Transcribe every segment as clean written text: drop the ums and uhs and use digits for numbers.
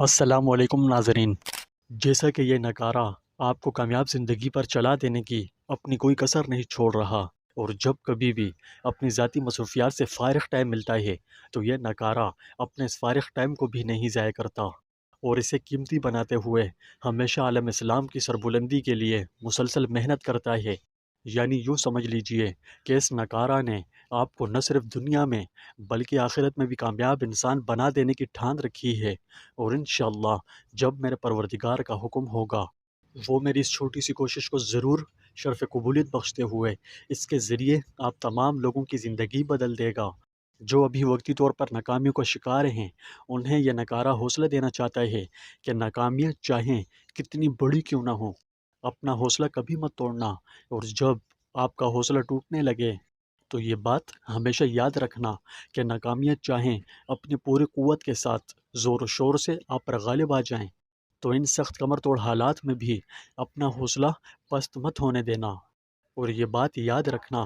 السلام علیکم ناظرین۔ جیسا کہ یہ نکارہ آپ کو کامیاب زندگی پر چلا دینے کی اپنی کوئی کسر نہیں چھوڑ رہا، اور جب کبھی بھی اپنی ذاتی مصروفیات سے فارغ ٹائم ملتا ہے تو یہ نکارہ اپنے اس فارغ ٹائم کو بھی نہیں ضائع کرتا، اور اسے قیمتی بناتے ہوئے ہمیشہ عالم اسلام کی سربلندی کے لیے مسلسل محنت کرتا ہے۔ یعنی یوں سمجھ لیجئے کہ اس نکارہ نے آپ کو نہ صرف دنیا میں بلکہ آخرت میں بھی کامیاب انسان بنا دینے کی ٹھان رکھی ہے، اور انشاءاللہ جب میرے پروردگار کا حکم ہوگا وہ میری اس چھوٹی سی کوشش کو ضرور شرف قبولیت بخشتے ہوئے اس کے ذریعے آپ تمام لوگوں کی زندگی بدل دے گا۔ جو ابھی وقتی طور پر ناکامیوں کا شکار ہیں انہیں یہ نکارہ حوصلہ دینا چاہتا ہے کہ ناکامیاں چاہیں کتنی بڑی کیوں نہ ہوں، اپنا حوصلہ کبھی مت توڑنا، اور جب آپ کا حوصلہ ٹوٹنے لگے تو یہ بات ہمیشہ یاد رکھنا کہ ناکامیاں چاہیں اپنی پوری قوت کے ساتھ زور و شور سے آپ پر غالب آ جائیں تو ان سخت کمر توڑ حالات میں بھی اپنا حوصلہ پست مت ہونے دینا، اور یہ بات یاد رکھنا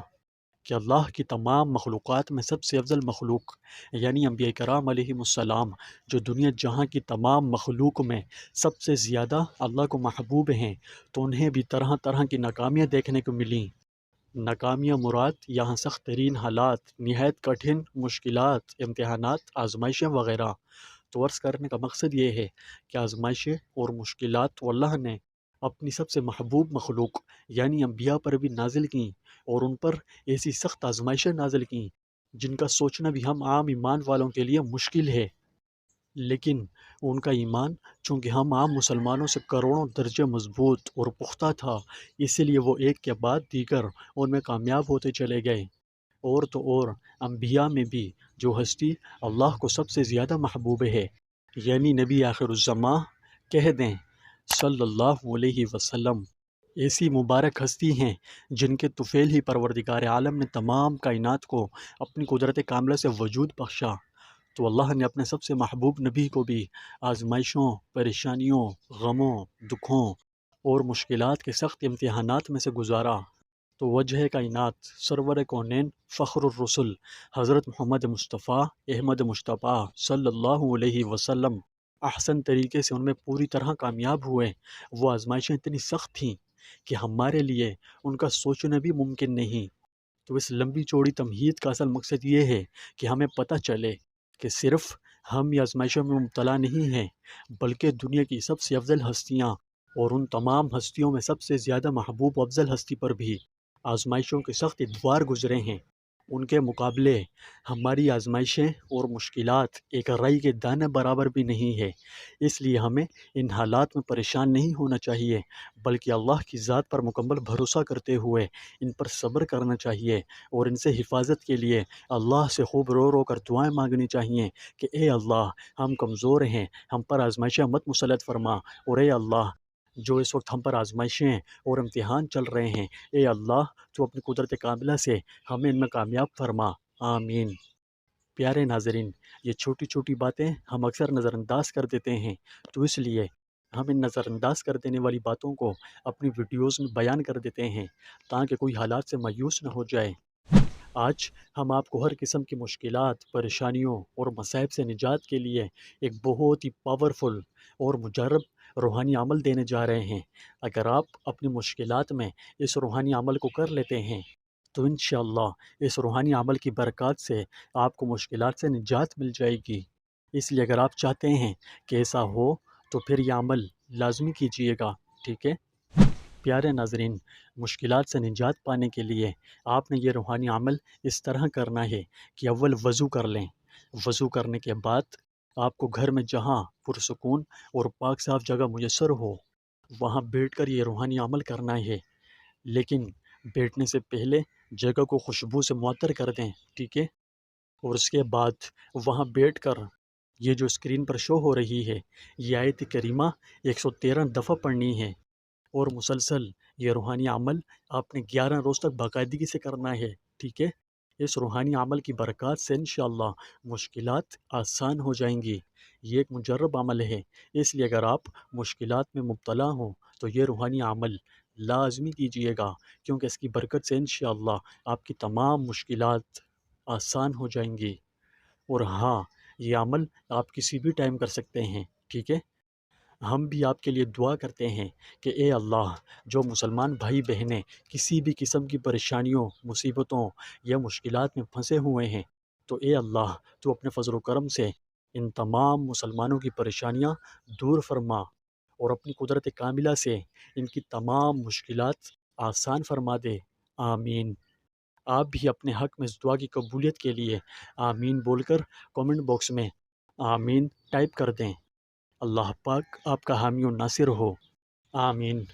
کہ اللہ کی تمام مخلوقات میں سب سے افضل مخلوق یعنی انبیاء کرام علیہم السلام، جو دنیا جہاں کی تمام مخلوق میں سب سے زیادہ اللہ کو محبوب ہیں، تو انہیں بھی طرح طرح کی ناکامیاں دیکھنے کو ملیں۔ ناکامیاں مراد یہاں سخت ترین حالات، نہایت کٹھن مشکلات، امتحانات، آزمائشیں وغیرہ۔ تو عرض کرنے کا مقصد یہ ہے کہ آزمائشیں اور مشکلات تو اللہ نے اپنی سب سے محبوب مخلوق یعنی انبیاء پر بھی نازل کیں، اور ان پر ایسی سخت آزمائشیں نازل کیں جن کا سوچنا بھی ہم عام ایمان والوں کے لیے مشکل ہے، لیکن ان کا ایمان چونکہ ہم عام مسلمانوں سے کروڑوں درجے مضبوط اور پختہ تھا، اسی لیے وہ ایک کے بعد دیگر ان میں کامیاب ہوتے چلے گئے۔ اور تو اور انبیاء میں بھی جو ہستی اللہ کو سب سے زیادہ محبوب ہے یعنی نبی آخر الزماں کہہ دیں صلی اللہ علیہ وسلم، ایسی مبارک ہستی ہیں جن کے طفیل ہی پروردگار عالم نے تمام کائنات کو اپنی قدرت کاملہ سے وجود بخشا، تو اللہ نے اپنے سب سے محبوب نبی کو بھی آزمائشوں، پریشانیوں، غموں، دکھوں اور مشکلات کے سخت امتحانات میں سے گزارا۔ تو وجہ کائنات، سرور کونین، فخر الرسل حضرت محمد مصطفیٰ احمد مصطفیٰ صلی اللہ علیہ وسلم احسن طریقے سے ان میں پوری طرح کامیاب ہوئے۔ وہ آزمائشیں اتنی سخت تھیں کہ ہمارے لیے ان کا سوچنا بھی ممکن نہیں۔ تو اس لمبی چوڑی تمہید کا اصل مقصد یہ ہے کہ ہمیں پتہ چلے کہ صرف ہم یہ آزمائشوں میں مبتلا نہیں ہیں، بلکہ دنیا کی سب سے افضل ہستیاں اور ان تمام ہستیوں میں سب سے زیادہ محبوب افضل ہستی پر بھی آزمائشوں کے سخت ادوار گزرے ہیں۔ ان کے مقابلے ہماری آزمائشیں اور مشکلات ایک رائی کے دانے برابر بھی نہیں ہے، اس لیے ہمیں ان حالات میں پریشان نہیں ہونا چاہیے، بلکہ اللہ کی ذات پر مکمل بھروسہ کرتے ہوئے ان پر صبر کرنا چاہیے، اور ان سے حفاظت کے لیے اللہ سے خوب رو رو کر دعائیں مانگنی چاہیے کہ اے اللہ ہم کمزور ہیں، ہم پر آزمائشیں مت مسلط فرما، اور اے اللہ جو اس وقت ہم پر آزمائشیں اور امتحان چل رہے ہیں، اے اللہ تو اپنی قدرت کاملہ سے ہمیں ان میں کامیاب فرما، آمین۔ پیارے ناظرین، یہ چھوٹی چھوٹی باتیں ہم اکثر نظر انداز کر دیتے ہیں، تو اس لیے ہم ان نظر انداز کر دینے والی باتوں کو اپنی ویڈیوز میں بیان کر دیتے ہیں تاکہ کوئی حالات سے مایوس نہ ہو جائے۔ آج ہم آپ کو ہر قسم کی مشکلات، پریشانیوں اور مصائب سے نجات کے لیے ایک بہت ہی پاورفل اور مجرب روحانی عمل دینے جا رہے ہیں۔ اگر آپ اپنی مشکلات میں اس روحانی عمل کو کر لیتے ہیں تو انشاءاللہ اس روحانی عمل کی برکات سے آپ کو مشکلات سے نجات مل جائے گی۔ اس لیے اگر آپ چاہتے ہیں کہ ایسا ہو تو پھر یہ عمل لازمی کیجیے گا، ٹھیک ہے؟ پیارے ناظرین، مشکلات سے نجات پانے کے لیے آپ نے یہ روحانی عمل اس طرح کرنا ہے کہ اول وضو کر لیں۔ وضو کرنے کے بعد آپ کو گھر میں جہاں پرسکون اور پاک صاف جگہ میسر ہو وہاں بیٹھ کر یہ روحانی عمل کرنا ہے، لیکن بیٹھنے سے پہلے جگہ کو خوشبو سے معطر کر دیں، ٹھیک ہے؟ اور اس کے بعد وہاں بیٹھ کر یہ جو اسکرین پر شو ہو رہی ہے یہ آیت کریمہ 113 دفعہ پڑھنی ہے، اور مسلسل یہ روحانی عمل آپ نے 11 روز تک باقاعدگی سے کرنا ہے، ٹھیک ہے؟ اس روحانی عمل کی برکات سے انشاءاللہ مشکلات آسان ہو جائیں گی۔ یہ ایک مجرب عمل ہے، اس لیے اگر آپ مشکلات میں مبتلا ہوں تو یہ روحانی عمل لازمی کیجیے گا، کیونکہ اس کی برکت سے انشاءاللہ آپ کی تمام مشکلات آسان ہو جائیں گی۔ اور ہاں، یہ عمل آپ کسی بھی ٹائم کر سکتے ہیں، ٹھیک ہے؟ ہم بھی آپ کے لیے دعا کرتے ہیں کہ اے اللہ، جو مسلمان بھائی بہنیں کسی بھی قسم کی پریشانیوں، مصیبتوں یا مشکلات میں پھنسے ہوئے ہیں، تو اے اللہ تو اپنے فضل و کرم سے ان تمام مسلمانوں کی پریشانیاں دور فرما، اور اپنی قدرت کاملہ سے ان کی تمام مشکلات آسان فرما دے۔ آمین۔ آپ بھی اپنے حق میں اس دعا کی قبولیت کے لیے آمین بول کر کومنٹ باکس میں آمین ٹائپ کر دیں۔ اللہ پاک آپ کا حامی و ناصر ہو۔ آمین۔